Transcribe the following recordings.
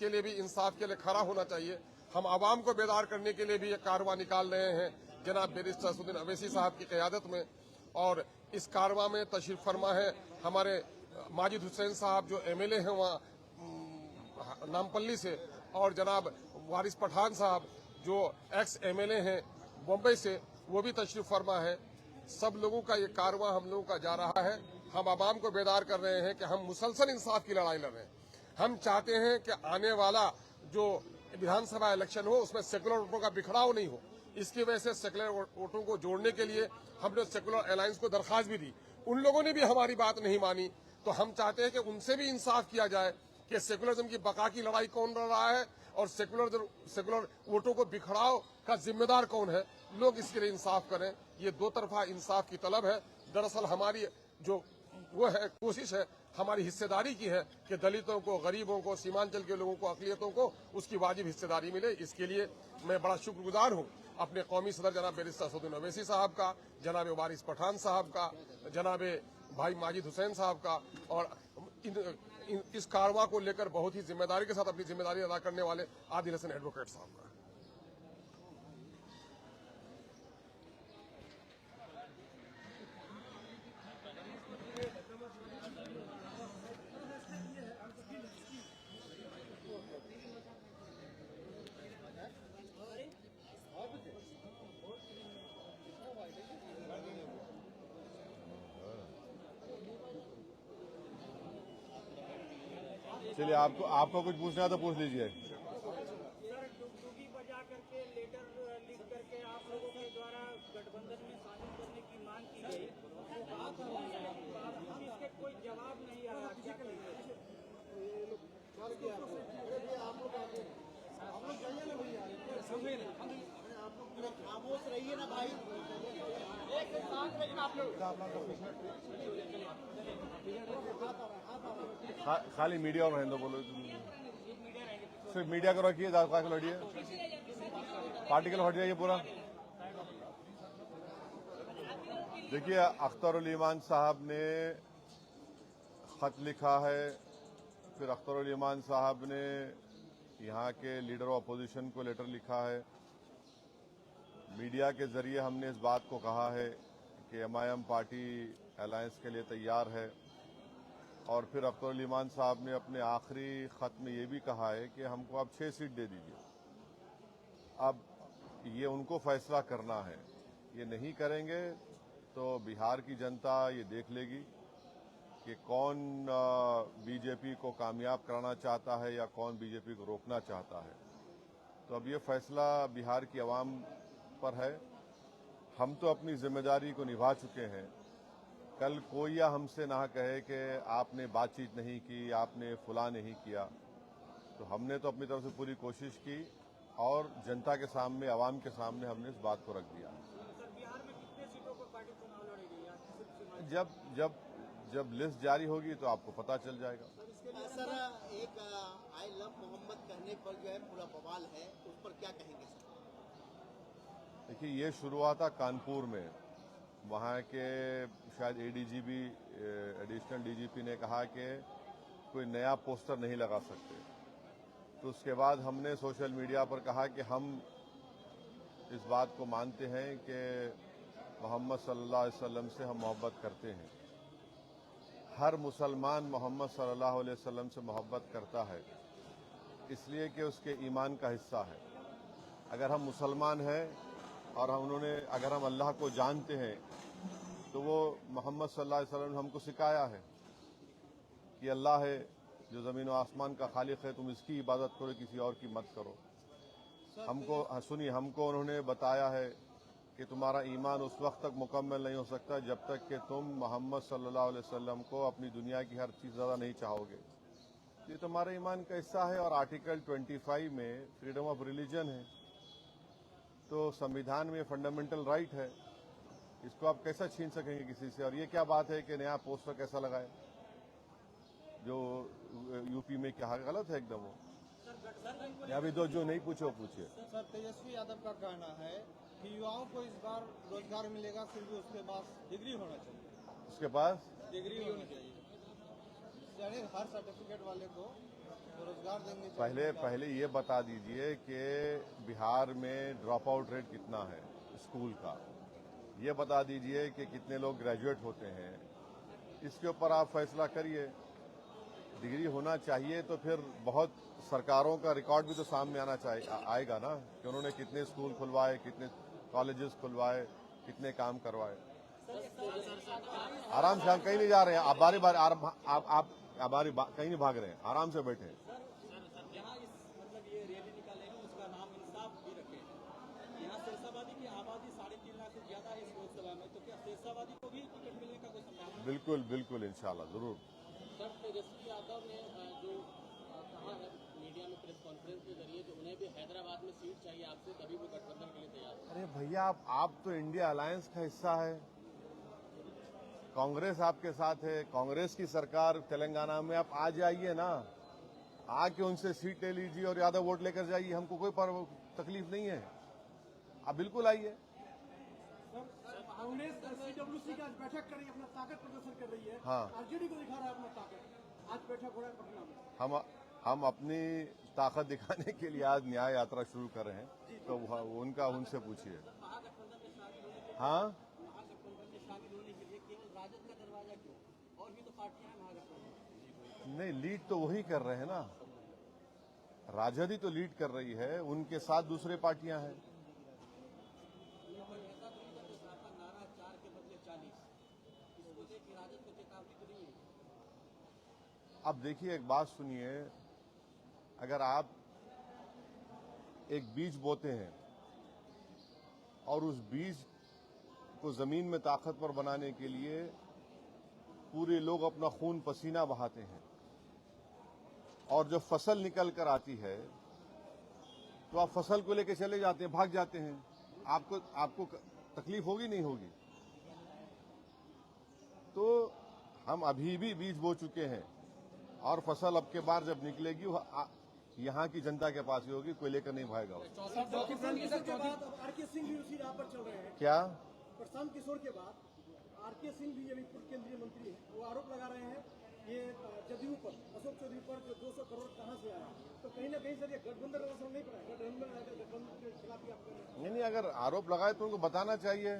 इसके लिए भी इंसाफ के लिए खड़ा होना चाहिए। हम आवाम को बेदार करने के लिए भी ये कारवां निकाल रहे हैं जनाब बैरिस्टर असदुद्दीन अवैसी साहब की क़यादत में। और इस कारवां में तशरीफ फरमा है हमारे माजिद हुसैन साहब जो MLA हैं वहाँ नामपल्ली से, और जनाब वारिस पठान साहब जो एक्स MLA हैं बम्बई से, वो भी तशरीफ फरमा है। सब लोगों का ये कारवां हम लोगों का जा रहा है। हम आवाम को बेदार कर रहे हैं कि हम मुसलसल इंसाफ की लड़ाई लड़ रहे हैं। हम चाहते हैं कि आने वाला जो विधानसभा इलेक्शन हो उसमें सेकुलर वोटों का बिखराव नहीं हो। इसकी वजह से सेकुलर वोटों को जोड़ने के लिए हमने सेकुलर अलायंस को दरख्वास्त भी दी। उन लोगों ने भी हमारी बात नहीं मानी, तो हम चाहते हैं कि उनसे भी इंसाफ किया जाए कि सेकुलरिज्म की बका की लड़ाई कौन लड़ रहा है और सेकुलर वोटों को बिखराव का जिम्मेदार कौन है। लोग इसके लिए इंसाफ करें। ये दो तरफा इंसाफ की तलब है। दरअसल हमारी जो वो है कोशिश है, हमारी हिस्सेदारी की है कि दलितों को, गरीबों को, सीमांचल के लोगों को, अक़लियतों को उसकी वाजिब हिस्सेदारी मिले। इसके लिए मैं बड़ा शुक्रगुजार हूँ अपने कौमी सदर जनाब बैरिस्टर असदुद्दीन अवैसी साहब का, जनाब वारिस पठान साहब का, जनाब भाई माजिद हुसैन साहब का, और इस कारवां को लेकर बहुत ही जिम्मेदारी के साथ अपनी जिम्मेदारी अदा करने वाले आदिल हसन एडवोकेट साहब का। चलिए, आपको कुछ पूछना है तो पूछ लीजिए। सर, डुगडुगी बजा करके लेटर लिख करके आप लोगों के द्वारा गठबंधन में शामिल करने की मांग की गई, इसके कोई जवाब नहीं आया। क्या करेंगे? खामोश रहिए ना भाई, एक साथ रहिए आप लोग। खाली मीडिया और रहने दो, बोलो सिर्फ मीडिया को रखिए, ज़्यादा लड़िए, पार्टी के लिए हट जाइए पूरा। देखिए, अख्तरुल ईमान साहब ने खत लिखा है, फिर अख्तरुल ईमान साहब ने यहाँ के लीडर ऑफ अपोजिशन को लेटर लिखा है। मीडिया के जरिए हमने इस बात को कहा है कि MIM पार्टी अलायंस के लिए तैयार है, और फिर अख्तरुल ईमान साहब ने अपने आखिरी खत में ये भी कहा है कि हमको आप 6 सीट दे दीजिए। अब ये उनको फैसला करना है, ये नहीं करेंगे तो बिहार की जनता ये देख लेगी कि कौन बीजेपी को कामयाब कराना चाहता है या कौन बीजेपी को रोकना चाहता है। तो अब ये फैसला बिहार की आवाम पर है। हम तो अपनी जिम्मेदारी को निभा चुके हैं। कल कोई या हमसे ना कहे कि आपने बातचीत नहीं की, आपने फुला नहीं किया। तो हमने तो अपनी तरफ से पूरी कोशिश की और जनता के सामने, आवाम के सामने हमने इस बात को रख दिया। सर, बिहार में कितने सीटों पर पार्टी चुनाव लड़ेगी? जब लिस्ट जारी होगी तो आपको पता चल जाएगा। सर, एक आई लव मोहम्मद कहने पर जो है पूरा बवाल है, उस पर क्या कहेंगे सर? देखिए, ये शुरू हुआ था कानपुर में। वहाँ के शायद ADGP, एडिशनल DGP ने कहा कि कोई नया पोस्टर नहीं लगा सकते। तो उसके बाद हमने सोशल मीडिया पर कहा कि हम इस बात को मानते हैं कि मोहम्मद सल्लल्लाहु अलैहि वसल्लम से हम मोहब्बत करते हैं। हर मुसलमान मोहम्मद सल्लल्लाहु अलैहि वसल्लम से मोहब्बत करता है, इसलिए कि उसके ईमान का हिस्सा है। अगर हम मुसलमान हैं और अगर हम अल्लाह को जानते हैं तो वो मोहम्मद सल्लल्लाहु अलैहि वसल्लम ने हमको सिखाया है कि अल्लाह है जो ज़मीन व आसमान का खालिक है, तुम इसकी इबादत करो, किसी और की मत करो। हमको उन्होंने बताया है कि तुम्हारा ईमान उस वक्त तक मुकम्मल नहीं हो सकता जब तक कि तुम मोहम्मद सल्लल्लाहु अलैहि वसल्लम को अपनी दुनिया की हर चीज़ ज़्यादा नहीं चाहोगे। ये तुम्हारे ईमान का हिस्सा है। और आर्टिकल 25 में फ्रीडम ऑफ रिलीजन है, तो संविधान में फंडामेंटल राइट है, इसको आप कैसा छीन सकेंगे किसी से। और ये क्या बात है कि नया पोस्टर कैसा लगाए, जो यूपी में क्या गलत है एकदम। वो अभी जो नहीं पूछे वो पूछिए। सर, तेजस्वी यादव का कहना है कि युवाओं को इस बार रोजगार मिलेगा, फिर भी उसके पास डिग्री होना चाहिए। उसके पास डिग्री होनी चाहिए, यानी हर सर्टिफिकेट वाले को तो रोजगार देंगे। पहले ये बता दीजिए कि बिहार में ड्रॉप आउट रेट कितना है स्कूल का, ये बता दीजिए कि कितने लोग ग्रेजुएट होते हैं, इसके ऊपर आप फैसला करिए। डिग्री होना चाहिए तो फिर बहुत सरकारों का रिकॉर्ड भी तो सामने आना चाहिए, आएगा ना, कि उन्होंने कितने स्कूल खुलवाए, कितने कॉलेजेस खुलवाए, कितने काम करवाए। आराम से, हम कहीं नहीं जा रहे हैं, आप बारी बारी आप कहीं नहीं भाग रहे हैं, आराम से बैठे। यहाँ इस मतलब ये रैली निकाले हैं उसका नाम इंसाफ भी रखे हैं। यहाँ शेरशाबादी की आबादी 3.5 लाख से ज्यादा है इस लोकसभा में, तो क्या शेरशाबादी को भी टिकट मिलने का कोई संभावना है? बिल्कुल बिल्कुल, इंशाल्लाह जरूर। सर, तेजस्वी यादव ने जो कहा है मीडिया में प्रेस कॉन्फ्रेंस के जरिए कि उन्हें भी हैदराबाद में सीट चाहिए आपसे, तभी वो गठबंधन के लिए तैयार है। अरे भैया, आप तो इंडिया अलायंस का हिस्सा है, कांग्रेस आपके साथ है, कांग्रेस की सरकार तेलंगाना में, आप आ जाइए ना, आके उनसे सीट ले लीजिए और ज्यादा वोट लेकर जाइए, हमको कोई तकलीफ नहीं है, आप बिल्कुल आइए। कांग्रेस सीडब्ल्यूसी की आज बैठक कर रही है, अपना ताकत प्रदर्शन कर रही है। हाँ। आरजेडी को दिखा रहा है अपना ताकत। आज बैठक हो रहा है पटना में। हम अपनी ताकत दिखाने के लिए आज न्याय यात्रा शुरू कर रहे हैं, तो उनका उनसे पूछिए। महागठबंधन में शामिल होने के हाँ, महागठबंधन में शामिल होने के लिए केवल राजद का दरवाजा क्यों? और भी तो पार्टियां हैं महागठबंधन। नहीं, लीड तो वही कर रहे हैं ना, राजद ही तो लीड कर रही है, उनके साथ दूसरे पार्टियां हैं। नारा 4 के बदले 40, इसको देख के राजद को चेतावनी तो नहीं है? अब देखिए, एक बात सुनिए, अगर आप एक बीज बोते हैं और उस बीज को जमीन में ताकतवर बनाने के लिए पूरे लोग अपना खून पसीना बहाते हैं, और जब फसल निकल कर आती है तो आप फसल को लेकर चले जाते हैं, भाग जाते हैं, आपको तकलीफ होगी नहीं होगी? तो हम अभी भी बीज बो चुके हैं और फसल अब के बार जब निकलेगी वो यहाँ की जनता के पास ही होगी, कोई लेकर नहीं भागेगा। प्रशांत किशोर के बाद अब आरके सिंह भी उसी राह पर चल रहे हैं। क्या? प्रशांत किशोर के बाद आरके सिंह भी अभी पूर्व केंद्रीय मंत्री हैं, वो आरोप लगा रहे हैं ये जदयू पर, अशोक चौधरी पर, जो 200 करोड़ कहाँ से आया। तो कहीं ना कहीं सर ये गठबंधन का असर नहीं पड़ा है। गठबंधन के खिलाफ ही आप कर रहे हैं। नहीं, अगर आरोप लगाए तो उनको बताना चाहिए।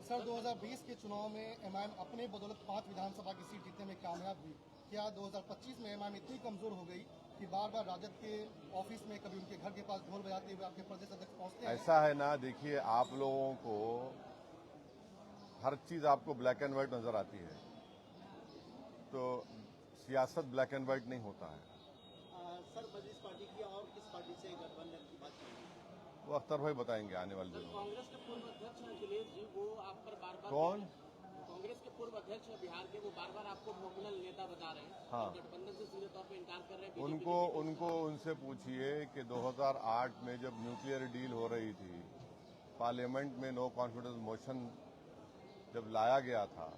सर, 2020 के चुनाव में एमआईएम अपने बदौलत 5 विधानसभा की सीट जीतने में कामयाब हुई। क्या 2025 में एमआईएम इतनी कमजोर हो गई कि बार बार राजद के ऑफिस में, कभी उनके घर के पास ढोल बजाते हुए आपके प्रदेश अध्यक्ष पहुंचते हैं? ऐसा है ना, देखिए, आप लोगों को हर चीज आपको ब्लैक एंड व्हाइट नजर आती है, तो सियासत ब्लैक एंड व्हाइट नहीं होता है। सर, मजलिस पार्टी की और किस पार्टी से गठबंधन की बात चल रही है? वो अख्तर भाई बताएंगे आने वाले दिनों में। कांग्रेस के पूर्व अध्यक्ष हैं अखिलेश जी, वो आप पर बार बार कौन? कांग्रेस के पूर्व अध्यक्ष हैं बिहार के, वो बार बार आपको नॉमिनल नेता बता रहे हैं। हाँ। और गठबंधन से सीधे तौर पर इनकार कर रहे हैं। उनको उनसे पूछिए कि 2008 में जब न्यूक्लियर डील हो रही थी, पार्लियामेंट में नो कॉन्फिडेंस मोशन जब लाया गया था,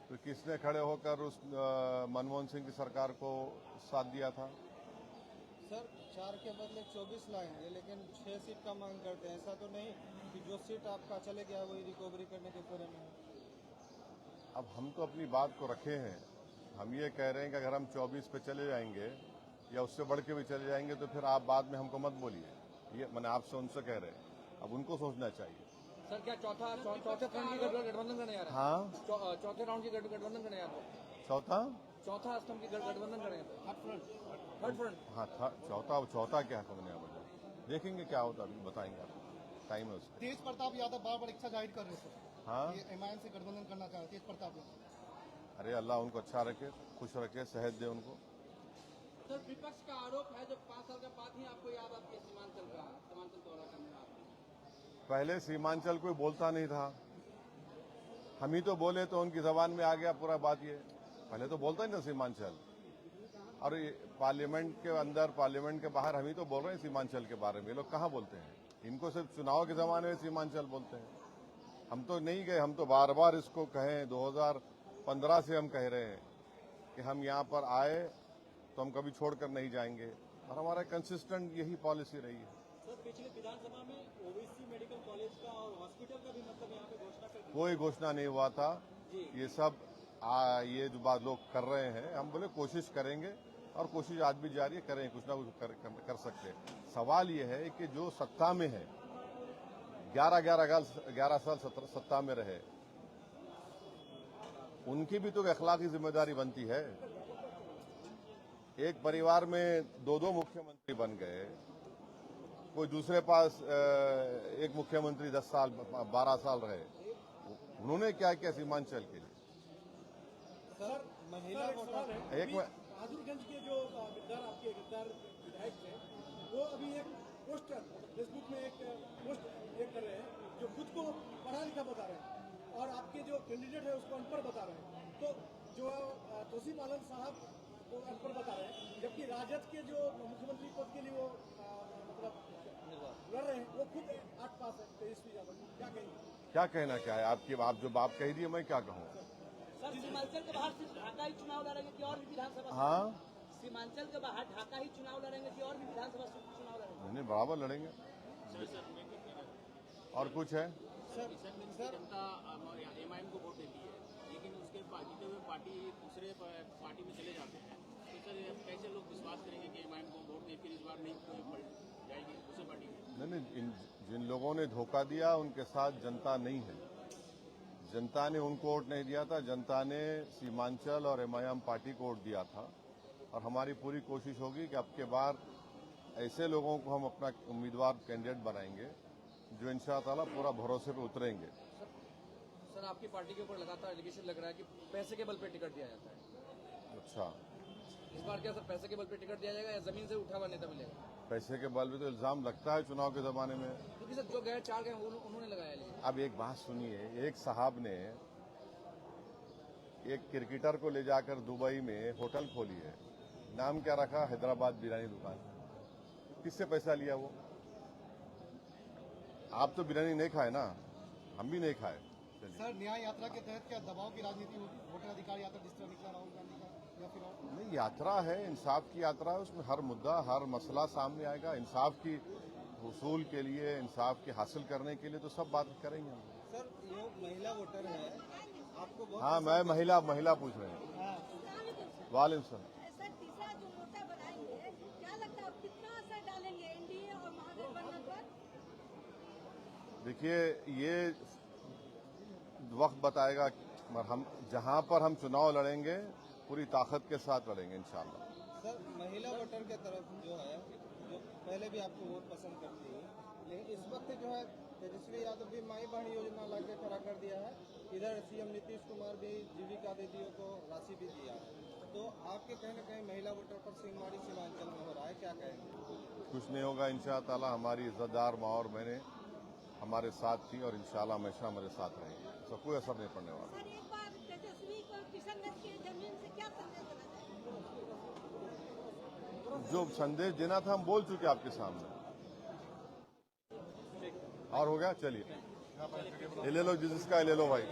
तो किसने खड़े होकर उस मनमोहन सिंह की सरकार को साथ दिया था? सर, 4 के बदले 24 लाएंगे, लेकिन 6 सीट का मांग करते हैं। ऐसा तो नहीं कि जो सीट आपका चले गया वही रिकवरी करने के फेरे में है। अब हम तो अपनी बात को रखे हैं, हम ये कह रहे हैं कि अगर हम 24 पे चले जाएंगे या उससे बढ़ के भी चले जाएंगे तो फिर आप बाद में हमको मत बोलिए। ये मैंने आपसे उनसे कह रहे हैं, अब उनको सोचना चाहिए। सर, क्या चौथे राउंड की गठबंधन करने आ रहा है? हाँ, चौथे राउंड की गठबंधन करने आ रहा है? चौथा स्तंभ की गठबंधन करने थर्ड फ्रंट। हाँ, चौथा क्या करने आ बजा, देखेंगे क्या होता, अभी बताएंगे आपको, टाइम है उसका। तेज प्रताप यादव बार बार इच्छा जाहिर कर रहे थे, हाँ, ये एमआईएम से गठबंधन करना चाह रहे तेज प्रताप यादव। अरे अल्लाह उनको अच्छा रखे, खुश रखे, सेहत दे उनको। सर, विपक्ष का आरोप है जब 5 साल के बाद ही आपको याद आती है सीमांचल दौरा करने में। पहले सीमांचल कोई बोलता नहीं था, हम ही तो बोले तो उनकी जबान में आ गया पूरा बात। ये पहले तो बोलता ही ना सीमांचल, और पार्लियामेंट के अंदर, पार्लियामेंट के बाहर हम ही तो बोल रहे हैं सीमांचल के बारे में। ये लोग कहाँ बोलते हैं? इनको सिर्फ चुनाव के जमाने में सीमांचल बोलते हैं। हम तो नहीं गए, हम तो बार बार इसको कहें, 2015 से हम कह रहे हैं कि हम यहाँ पर आए तो हम कभी छोड़कर नहीं जाएंगे, और हमारा कंसिस्टेंट यही पॉलिसी रही है। सर, पिछले विधानसभा में ओबीसी मेडिकल कॉलेज का और हॉस्पिटल का भी मतलब यहाँ पे घोषणा कर दी। कोई घोषणा नहीं हुआ था, ये सब ये जो बात लोग कर रहे हैं, हम बोले कोशिश करेंगे और कोशिश आज भी जारी है, करें कुछ ना कुछ कर सकते हैं। सवाल ये है कि जो सत्ता में है 11 साल सत्ता में रहे, उनकी भी तो अखलाकी जिम्मेदारी बनती है। एक परिवार में दो मुख्यमंत्री बन गए, कोई दूसरे पास एक मुख्यमंत्री 10 साल 12 साल रहे, उन्होंने क्या किया सीमांचल के लिए? सर महिला वोटर एक बहादुरगंज के जो आपके गद्दार विधायक थे, वो अभी एक पोस्टर फेसबुक में एक पोस्ट कर रहे हैं जो खुद को पढ़ा लिखा बता रहे हैं और आपके जो कैंडिडेट है उसको अनपढ़ बता रहे हैं। तो जो तौसीफ आलम साहब को अनपढ़ बता रहे हैं, जबकि राजद के जो मुख्यमंत्री पद के लिए वो मतलब लड़ रहे हैं, वो खुद 8 पास है, तेजस्वी यादव। क्या कहेंगे? क्या कहना क्या है आपकी? आप जो बात कही थी मैं क्या कहूँ? सर सीमांचल के बाहर सिर्फ ढाका ही चुनाव लड़ेंगे कि और भी विधानसभा? हाँ, सीमांचल के बाहर ढाका ही चुनाव लड़ेंगे कि और भी विधानसभा चुनाव लड़ेंगे? नहीं, बराबर लड़ेंगे। और कुछ है? जनता एमआईएम को वोट देती है, लेकिन उसके जीते हुए पार्टी दूसरे पार्टी में चले जाते हैं, तो सर कैसे लोग विश्वास करेंगे कि एमआईएम को वोट दे, फिर इस बार नहीं पलट जाएगी दूसरे पार्टी में? नहीं, जिन लोगों ने धोखा दिया उनके साथ जनता नहीं है। जनता ने उनको वोट नहीं दिया था, जनता ने सीमांचल और एमआईएम पार्टी को वोट दिया था। और हमारी पूरी कोशिश होगी कि अब के बार ऐसे लोगों को हम अपना उम्मीदवार कैंडिडेट बनाएंगे जो इंशाअल्लाह पूरा भरोसे पे उतरेंगे। सर आपकी पार्टी के ऊपर लगातार एलिगेशन लग रहा है कि पैसे के बल पे टिकट दिया जाता है। अच्छा, इस बार क्या सर पैसे के बल पे टिकट दिया जाएगा या जमीन से उठा हुआ नेता मिलेगा? पैसे के बल पे तो इल्जाम लगता है चुनाव के जमाने में। क्योंकि सर जो गए 4 गए उन्होंने लगाया। लेकिन अब एक बात सुनिए, एक साहब ने एक क्रिकेटर को ले जाकर दुबई में होटल खोली है, नाम क्या रखा? हैदराबाद बिरयानी दुकान। किससे पैसा लिया वो? आप तो बिरयानी नहीं खाए ना, हम भी नहीं खाए। सर न्याय यात्रा के तहत क्या दबाव की राजनीति होगी? वोटर अधिकार यात्रा जिस तरह निकला राहुल गांधी का, या फिर और? नहीं, यात्रा है, इंसाफ की यात्रा है, उसमें हर मुद्दा हर मसला सामने आएगा। इंसाफ की वसूल के लिए, इंसाफ के हासिल करने के लिए तो सब बात करेंगे हम। सर जो महिला वोटर है आपको बहुत हाँ, मैं महिला पूछ रहे हैं। वालेकुम सलाम। सर तीसरा जो मोर्चा बनाएंगे, क्या लगता है कितना असर डालेंगे एनडीए और महागठबंधन पर? देखिए, ये वक्त बताएगा। हम जहां पर हम चुनाव लड़ेंगे पूरी ताकत के साथ लड़ेंगे इंशाल्लाह। सर महिला वोटर के तरफ जो है, जो पहले भी आपको वोट पसंद करती है, लेकिन इस वक्त जो है तेजस्वी यादव भी माई बहन योजना लाके खड़ा कर दिया है। इधर सीएम नीतीश कुमार भी जीविका दीदियों को राशि भी दिया है। तो आपके कहीं न कहीं महिला वोटर पर सिंहमारी सीमांचल में हो रहा है, क्या कहेंगे? कुछ नहीं होगा इंशाअल्लाह। हमारी इज्जतदार माँ और मैंने हमारे साथ थी और इंशाअल्लाह हमेशा हमारे साथ रहेंगे, तो कोई असर नहीं पड़ने वाला। सर एक बार तेजस्वी को किशनगंज की जमीन से क्या संदेश देना चाहिए? जो संदेश देना था हम बोल चुके आपके सामने। और हो गया, चलिए ये ले लो, जिसका ले लो भाई।